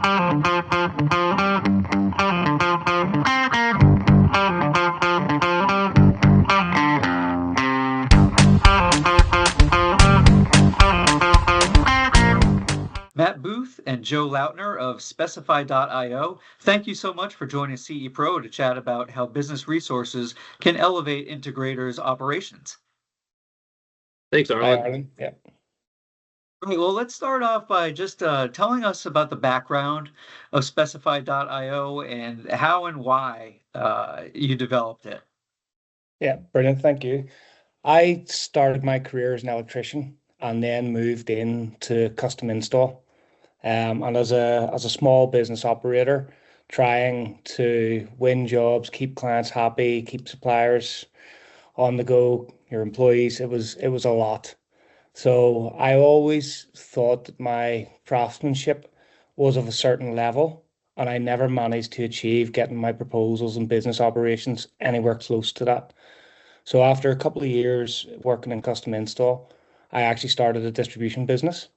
Matt Booth and Joe Lautner of Specifi.io, thank you so much for joining CE Pro to chat about how business resources can elevate integrators' operations. Thanks, Hi, Arlen. Arlen. Yeah. Okay, well, let's start off by just telling us about the background of Specifi.io and how and why you developed it. Yeah, brilliant. Thank you. I started my career as an electrician and then moved into custom install. And as a small business operator, trying to win jobs, keep clients happy, keep suppliers on the go, your employees, it was a lot. So I always thought that my craftsmanship was of a certain level, and I never managed to achieve getting my proposals and business operations anywhere close to that. So after a couple of years working in custom install, I actually started a distribution business.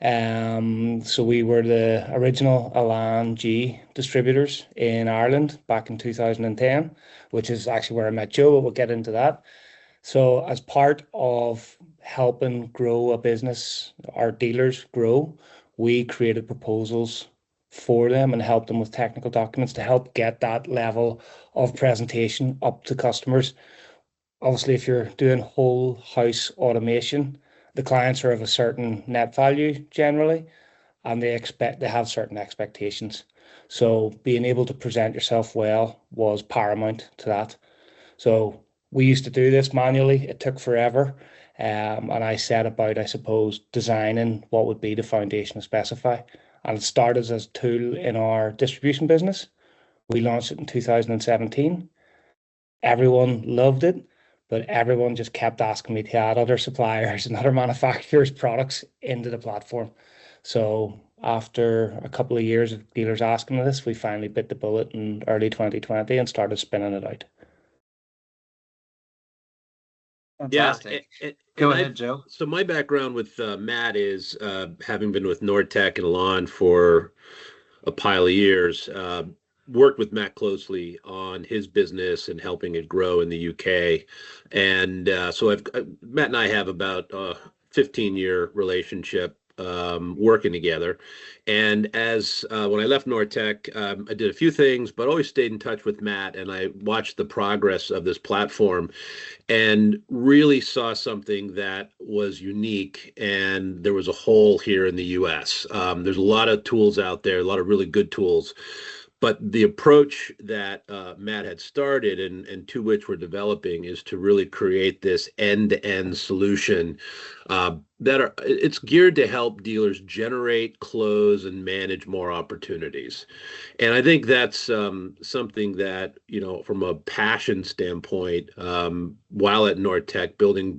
So we were the original Elan G distributors in Ireland back in 2010, which is actually where I met Joe, but we'll get into that. So as part of helping grow a business, our dealers grow, we created proposals for them and helped them with technical documents to help get that level of presentation up to customers. Obviously, if you're doing whole house automation, the clients are of a certain net value generally, and they have certain expectations. So being able to present yourself well was paramount to that. So we used to do this manually. It took forever. And I set about, I suppose, designing what would be the foundation of Specifi. And it started as a tool in our distribution business. We launched it in 2017. Everyone loved it, but everyone just kept asking me to add other suppliers and other manufacturers' products into the platform. So after a couple of years of dealers asking this, we finally bit the bullet in early 2020 and started spinning it out. Fantastic. Yeah, Go ahead, Joe. So my background with Matt is having been with Nortec and Elan for a pile of years, worked with Matt closely on his business and helping it grow in the UK. And so Matt and I have about a 15-year relationship working together. And as when I left Nortec, I did a few things, but always stayed in touch with Matt, and I watched the progress of this platform and really saw something that was unique, and there was a hole here in the US. There's a lot of tools out there, a lot of really good tools, but the approach that Matt had started and to which we're developing is to really create this end-to-end solution it's geared to help dealers generate, close, and manage more opportunities. And I think that's something that, from a passion standpoint, while at Nortec, building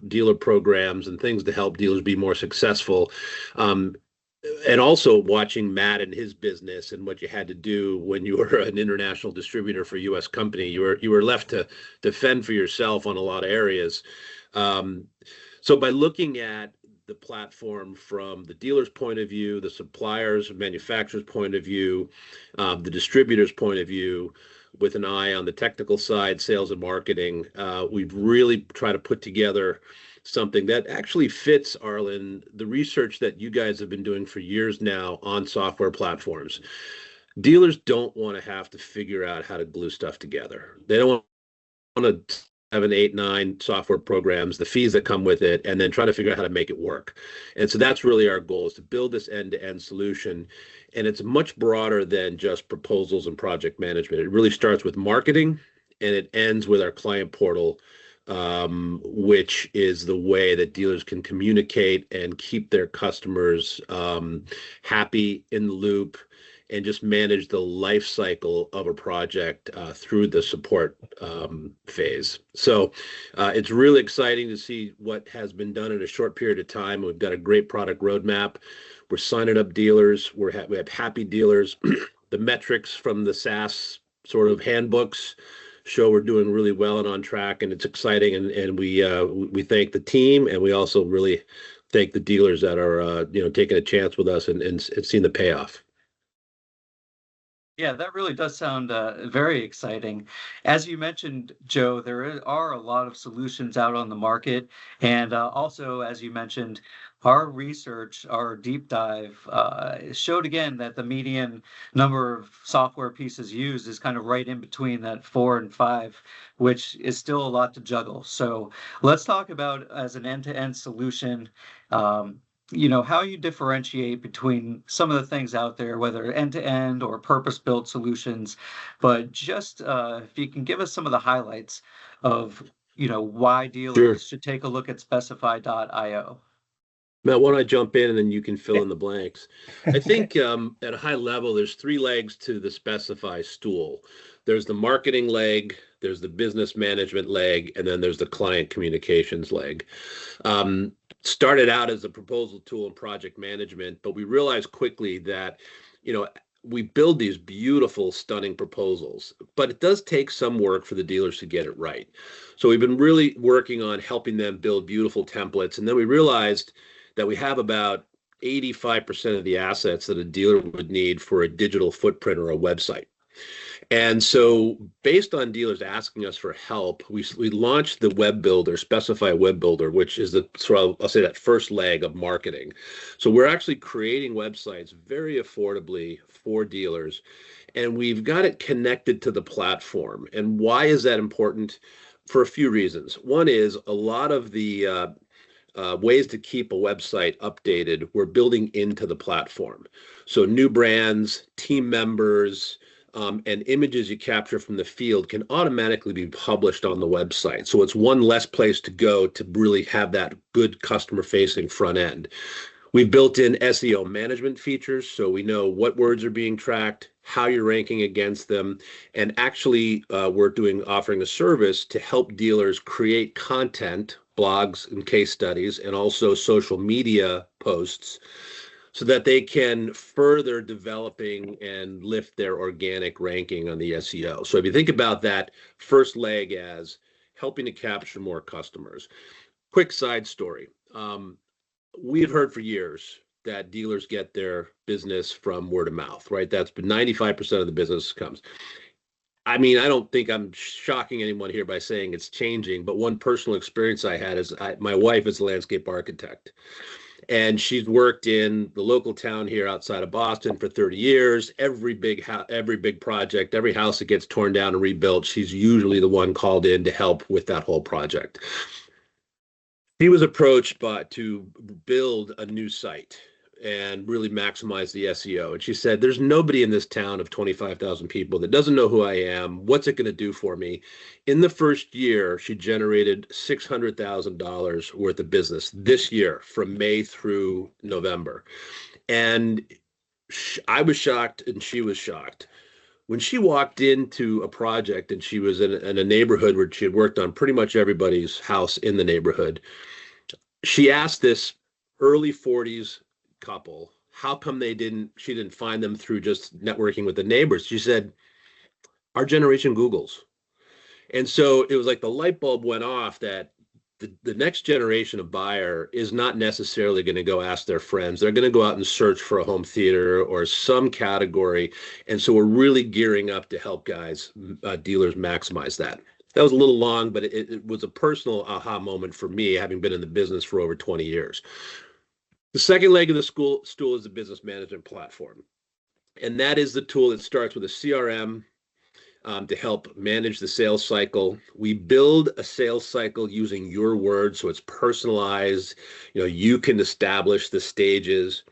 dealer programs and things to help dealers be more successful, and also watching Matt and his business and what you had to do when you were an international distributor for a U.S. company. You were left to defend for yourself on a lot of areas. So by looking at the platform from the dealer's point of view, the suppliers and manufacturer's point of view, the distributor's point of view, with an eye on the technical side, sales and marketing, we've really tried to put together something that actually fits, Arlen, the research that you guys have been doing for years now on software platforms. Dealers don't want to have to figure out how to glue stuff together. They don't want to 7, 8, 9 software programs, the fees that come with it, and then try to figure out how to make it work. And so that's really our goal, is to build this end-to-end solution. And it's much broader than just proposals and project management. It really starts with marketing, and it ends with our client portal, which is the way that dealers can communicate and keep their customers happy, in the loop, and just manage the life cycle of a project through the support phase. So it's really exciting to see what has been done in a short period of time. We've got a great product roadmap. We're signing up dealers. We have happy dealers. The metrics from the SaaS sort of handbooks show we're doing really well and on track, and it's exciting. And we thank the team, and we also really thank the dealers that are taking a chance with us and seeing the payoff. Yeah, that really does sound very exciting. As you mentioned, Joe, are a lot of solutions out on the market. And also, as you mentioned, our research, our deep dive showed again that the median number of software pieces used is kind of right in between that 4 and 5, which is still a lot to juggle. So let's talk about as an end-to-end solution. Um, how you differentiate between some of the things out there, whether end-to-end or purpose-built solutions, but just if you can give us some of the highlights of, why Sure. dealers should take a look at Specifi.io. Matt, why don't I jump in and then you can fill Yeah. in the blanks? I think at a high level, there's three legs to the Specify stool. There's the marketing leg, there's the business management leg, and then there's the client communications leg. Started out as a proposal tool and project management, but we realized quickly that, you know, we build these beautiful, stunning proposals, but it does take some work for the dealers to get it right. So we've been really working on helping them build beautiful templates. And then we realized that we have about 85% of the assets that a dealer would need for a digital footprint or a website. And so, based on dealers asking us for help, we launched the web builder, Specify Web Builder, which is I'll say that first leg of marketing. So we're actually creating websites very affordably for dealers, and we've got it connected to the platform. And why is that important? For a few reasons. One is a lot of the ways to keep a website updated, we're building into the platform. So new brands, team members, and images you capture from the field can automatically be published on the website. So it's one less place to go to really have that good customer facing front end. We've built in SEO management features, so we know what words are being tracked, how you're ranking against them, and actually we're offering a service to help dealers create content, blogs and case studies, and also social media posts so that they can further developing and lift their organic ranking on the SEO. So if you think about that first leg as helping to capture more customers. Quick side story. We've heard for years that dealers get their business from word of mouth, right? That's been 95% of the business comes. I mean, I don't think I'm shocking anyone here by saying it's changing, but one personal experience I had is my wife is a landscape architect, and she's worked in the local town here outside of Boston for 30 years. Every big project, every house that gets torn down and rebuilt, she's usually the one called in to help with that whole project. He was approached to build a new site and really maximize the SEO. And she said, there's nobody in this town of 25,000 people that doesn't know who I am. What's it going to do for me? In the first year, she generated $600,000 worth of business this year from May through November. And I was shocked and she was shocked. When she walked into a project and she was in a neighborhood where she had worked on pretty much everybody's house in the neighborhood, she asked this early 40s couple how come she didn't find them through just networking with the neighbors. She said, our generation Googles. And so it was like the light bulb went off that the next generation of buyer is not necessarily going to go ask their friends. They're going to go out and search for a home theater or some category. And so we're really gearing up to help dealers maximize that. That was a little long, but it was a personal aha moment for me, having been in the business for over 20 years. The second leg of the stool is the business management platform. And that is the tool that starts with a CRM to help manage the sales cycle. We build a sales cycle using your words, so it's personalized. You can establish the stages.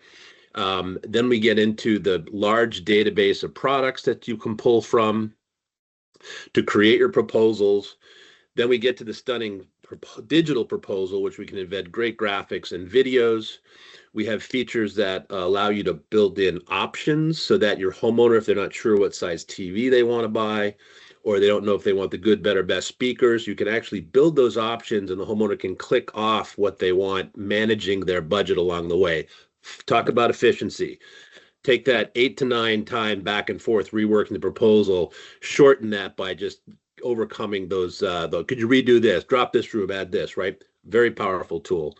Then we get into the large database of products that you can pull from to create your proposals. Then we get to the stunning digital proposal, which we can embed great graphics and videos. We have features that allow you to build in options so that your homeowner, if they're not sure what size TV they want to buy, or they don't know if they want the good, better, best speakers, you can actually build those options and the homeowner can click off what they want, managing their budget along the way. Talk about efficiency. Take that 8 to 9 time back and forth reworking the proposal, shorten that by just overcoming those. Could you redo this? Drop this room, add this, right? Very powerful tool.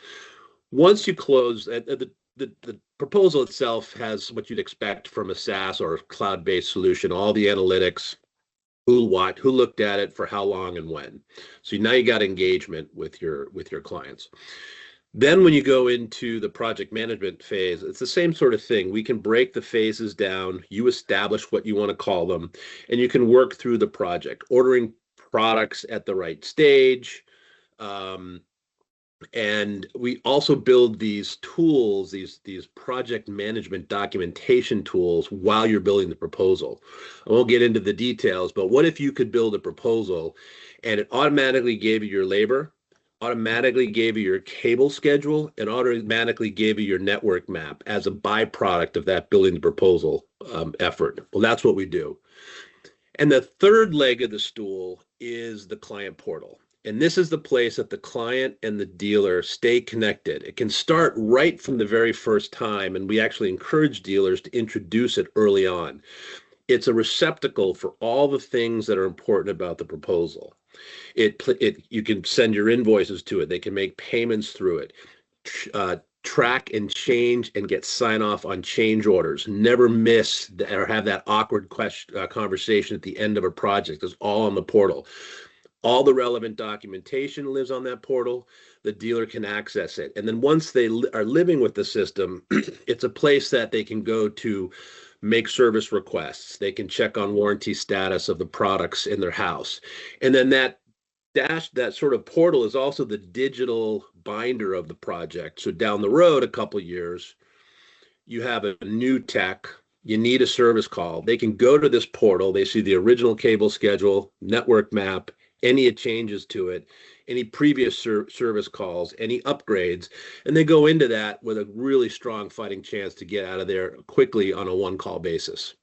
Once you close, the proposal itself has what you'd expect from a SaaS or cloud-based solution, all the analytics, who looked at it for how long and when. So now you got engagement with your clients. Then when you go into the project management phase, it's the same sort of thing. We can break the phases down. You establish what you want to call them, and you can work through the project, ordering products at the right stage. And we also build these tools, these project management documentation tools while you're building the proposal. I won't get into the details, but what if you could build a proposal and it automatically gave you your labor, automatically gave you your cable schedule, and automatically gave you your network map as a byproduct of that building the proposal effort? Well, that's what we do. And the third leg of the stool is the client portal. And this is the place that the client and the dealer stay connected. It can start right from the very first time, and we actually encourage dealers to introduce it early on. It's a receptacle for all the things that are important about the proposal. You can send your invoices to it. They can make payments through it. Track and change and get sign off on change orders. Never miss or have that awkward conversation at the end of a project. It's all on the portal. All the relevant documentation lives on that portal. The dealer can access it. And then once they are living with the system, it's a place that they can go to make service requests. They can check on warranty status of the products in their house. And then that sort of portal is also the digital binder of the project. So down the road, a couple of years, you have a new tech, you need a service call. They can go to this portal. They see the original cable schedule, network map, any changes to it, any previous service calls, any upgrades, and they go into that with a really strong fighting chance to get out of there quickly on a one-call basis.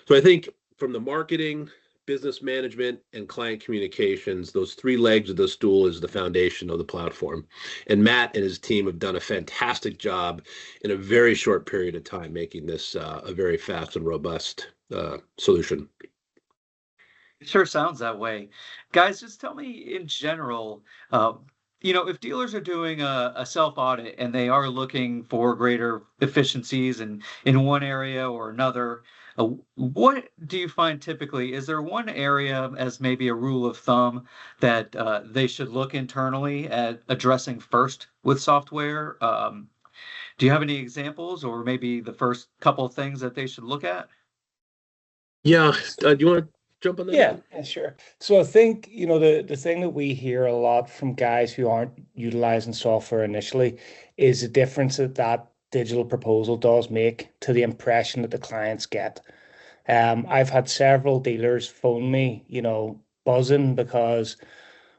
So I think from the marketing, business management, and client communications, those three legs of the stool is the foundation of the platform. And Matt and his team have done a fantastic job in a very short period of time, making this a very fast and robust solution. It sure sounds that way. Guys, just tell me in general, if dealers are doing a self-audit and they are looking for greater efficiencies in one area or another, what do you find typically? Is there one area as maybe a rule of thumb that they should look internally at addressing first with software? Do you have any examples or maybe the first couple of things that they should look at? Yeah. Do you want to jump on that? Yeah, sure. So I think, the thing that we hear a lot from guys who aren't utilizing software initially is the difference that digital proposal does make to the impression that the clients get. I've had several dealers phone me, buzzing because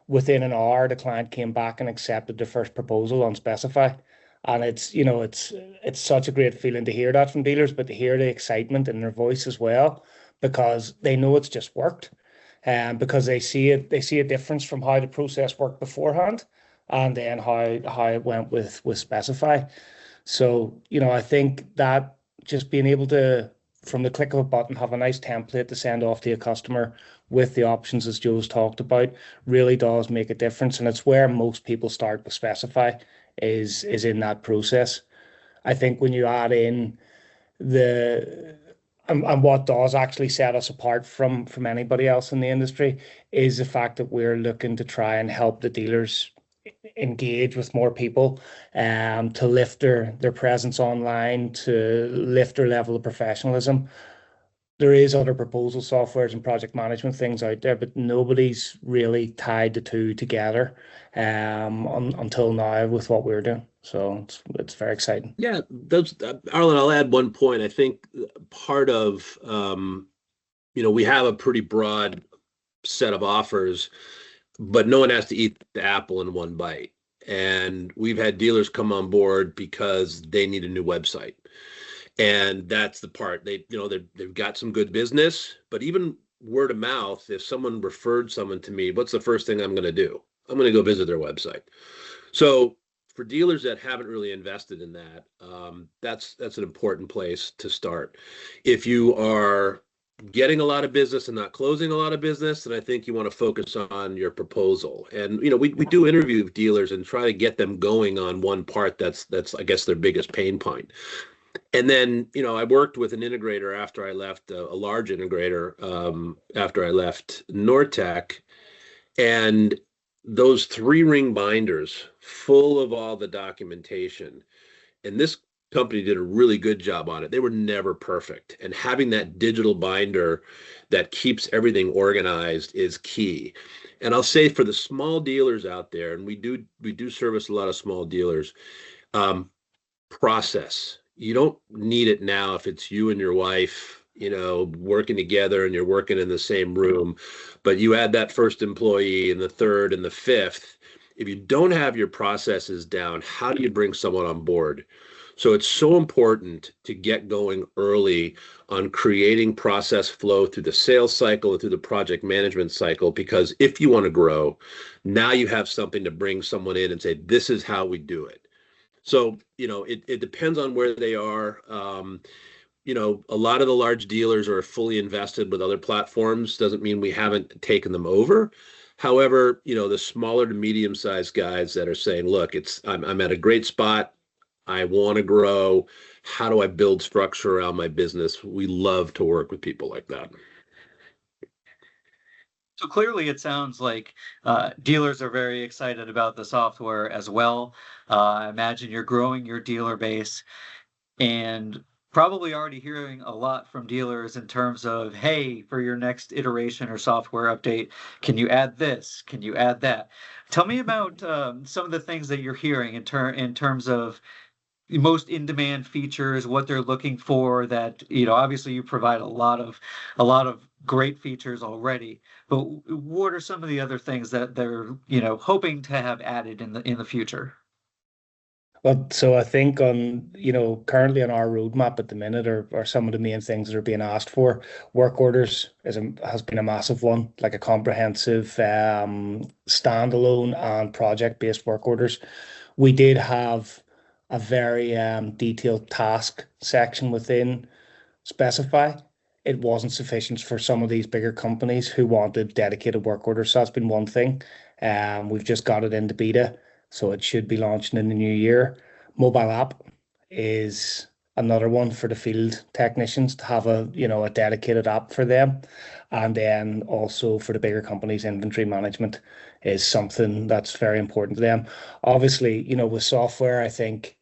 within an hour the client came back and accepted the first proposal on Specifi. And it's such a great feeling to hear that from dealers, but to hear the excitement in their voice as well, because they know it's just worked, and because they see a difference from how the process worked beforehand and then how it went with Specifi. So, I think that just being able to, from the click of a button, have a nice template to send off to a customer with the options as Joe's talked about really does make a difference. And it's where most people start with Specifi is in that process. I think when you add in and what does actually set us apart from anybody else in the industry is the fact that we're looking to try and help the dealers engage with more people, to lift their presence online, to lift their level of professionalism. There is other proposal softwares and project management things out there, but nobody's really tied the two together until now with what we're doing. So it's very exciting. Yeah, Arlen, I'll add one point. I think part of, we have a pretty broad set of offers, but no one has to eat the apple in one bite. And we've had dealers come on board because they need a new website. And that's the part they've got some good business, but even word of mouth, if someone referred someone to me, what's the first thing I'm going to do? I'm going to go visit their website. So for dealers that haven't really invested in that, that's an important place to start. If you are getting a lot of business and not closing a lot of business, then I think you want to focus on your proposal. And we do interview dealers and try to get them going on one part that's I guess their biggest pain point. And then, I worked with an integrator after I left, a large integrator, after I left Nortech, and those three-ring binders full of all the documentation. And this company did a really good job on it. They were never perfect. And having that digital binder that keeps everything organized is key. And I'll say for the small dealers out there, and we do service a lot of small dealers, um, process. You don't need it now if it's you and your wife, working together and you're working in the same room, but you add that first employee and the third and the fifth. If you don't have your processes down, how do you bring someone on board? So it's so important to get going early on creating process flow through the sales cycle and through the project management cycle, because if you want to grow, now you have something to bring someone in and say, this is how we do it. So, it depends on where they are. A lot of the large dealers are fully invested with other platforms. Doesn't mean we haven't taken them over. However, the smaller to medium-sized guys that are saying, look, I'm at a great spot. I want to grow. How do I build structure around my business? We love to work with people like that. So clearly, it sounds like dealers are very excited about the software as well. I imagine you're growing your dealer base and probably already hearing a lot from dealers in terms of, hey, for your next iteration or software update, can you add this? Can you add that? Tell me about some of the things that you're hearing in terms of the most in-demand features, what they're looking for. That obviously you provide a lot of great features already, but what are some of the other things that they're hoping to have added in the future? Well, so I think currently on our roadmap at the minute are some of the main things that are being asked for. Work orders has been a massive one, like a comprehensive standalone and project-based work orders. We did have a very detailed task section within Specifi. It wasn't sufficient for some of these bigger companies who wanted dedicated work orders. So that's been one thing. We've just got it into beta, so it should be launching in the new year. Mobile app is another one for the field technicians to have a dedicated app for them. And then also for the bigger companies, inventory management is something that's very important to them. Obviously, with software, I think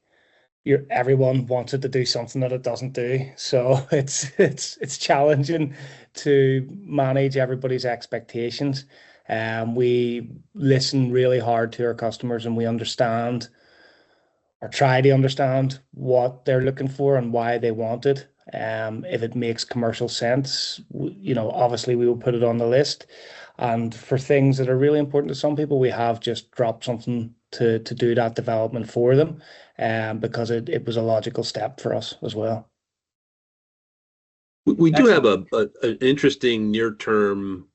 everyone wants it to do something that it doesn't do. So it's challenging to manage everybody's expectations. We listen really hard to our customers, and we understand or try to understand what they're looking for and why they want it. If it makes commercial sense, obviously we will put it on the list. And for things that are really important to some people, we have just dropped something to do that development for them, because it was a logical step for us as well. We do have Excellent. an interesting near-term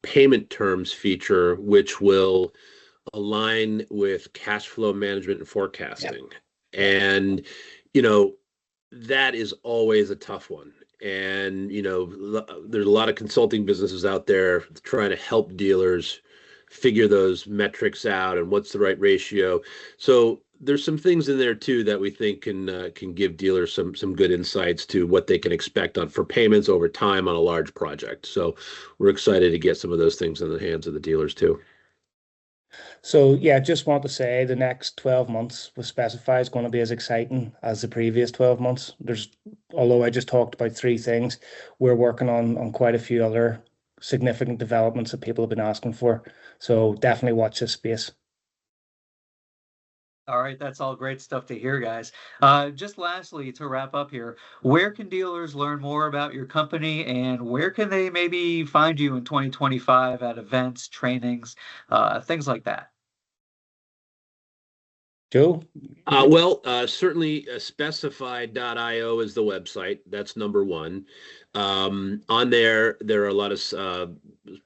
payment terms feature, which will align with cash flow management and forecasting. And, that is always a tough one. And, there's a lot of consulting businesses out there trying to help dealers figure those metrics out and what's the right ratio. So there's some things in there too that we think can give dealers some good insights to what they can expect for payments over time on a large project. So we're excited to get some of those things in the hands of the dealers too. So yeah, just want to say the next 12 months with Specify is going to be as exciting as the previous 12 months. Although I just talked about three things, we're working on quite a few other significant developments that people have been asking for. So definitely watch this space. All right, that's all great stuff to hear, guys. Just lastly, to wrap up here, where can dealers learn more about your company, and where can they maybe find you in 2025 at events, trainings, things like that? Joe? Certainly specify.io is the website. That's number one. On there are a lot of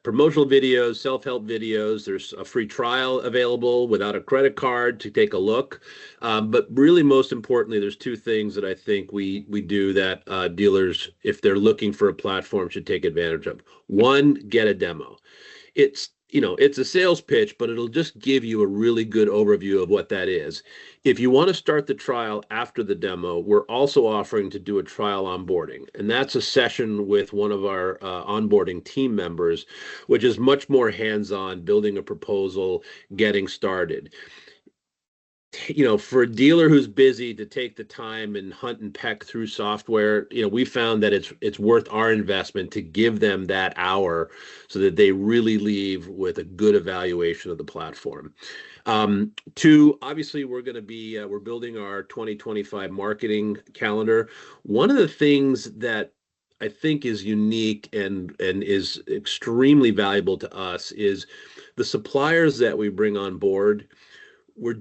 promotional videos, self-help videos. There's a free trial available without a credit card to take a look. But really, most importantly, there's two things that I think we do that dealers, if they're looking for a platform, should take advantage of. One, get a demo. It's it's a sales pitch, but it'll just give you a really good overview of what that is. If you want to start the trial after the demo, we're also offering to do a trial onboarding. And that's a session with one of our onboarding team members, which is much more hands-on, building a proposal, getting started. For a dealer who's busy to take the time and hunt and peck through software, we found that it's worth our investment to give them that hour so that they really leave with a good evaluation of the platform. Two, obviously, we're building our 2025 marketing calendar. One of the things that I think is unique and is extremely valuable to us is the suppliers that we bring on board. They're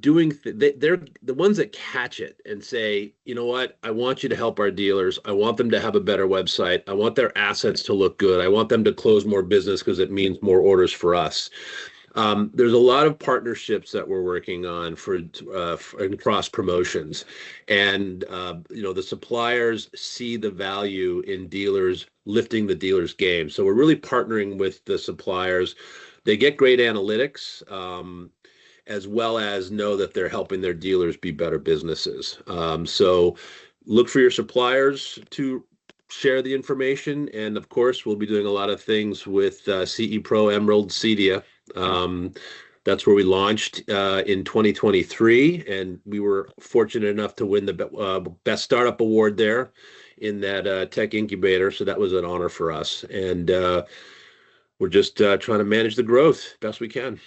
the ones that catch it and say, you know what, I want you to help our dealers. I want them to have a better website. I want their assets to look good. I want them to close more business because it means more orders for us. There's a lot of partnerships that we're working on for cross promotions, and the suppliers see the value in dealers lifting the dealers' game. So we're really partnering with the suppliers. They get great analytics, as well as know that they're helping their dealers be better businesses. So look for your suppliers to share the information. And of course, we'll be doing a lot of things with CE Pro Emerald Cedia. That's where we launched in 2023. And we were fortunate enough to win the Best Startup Award there in that tech incubator. So that was an honor for us. And we're just trying to manage the growth best we can.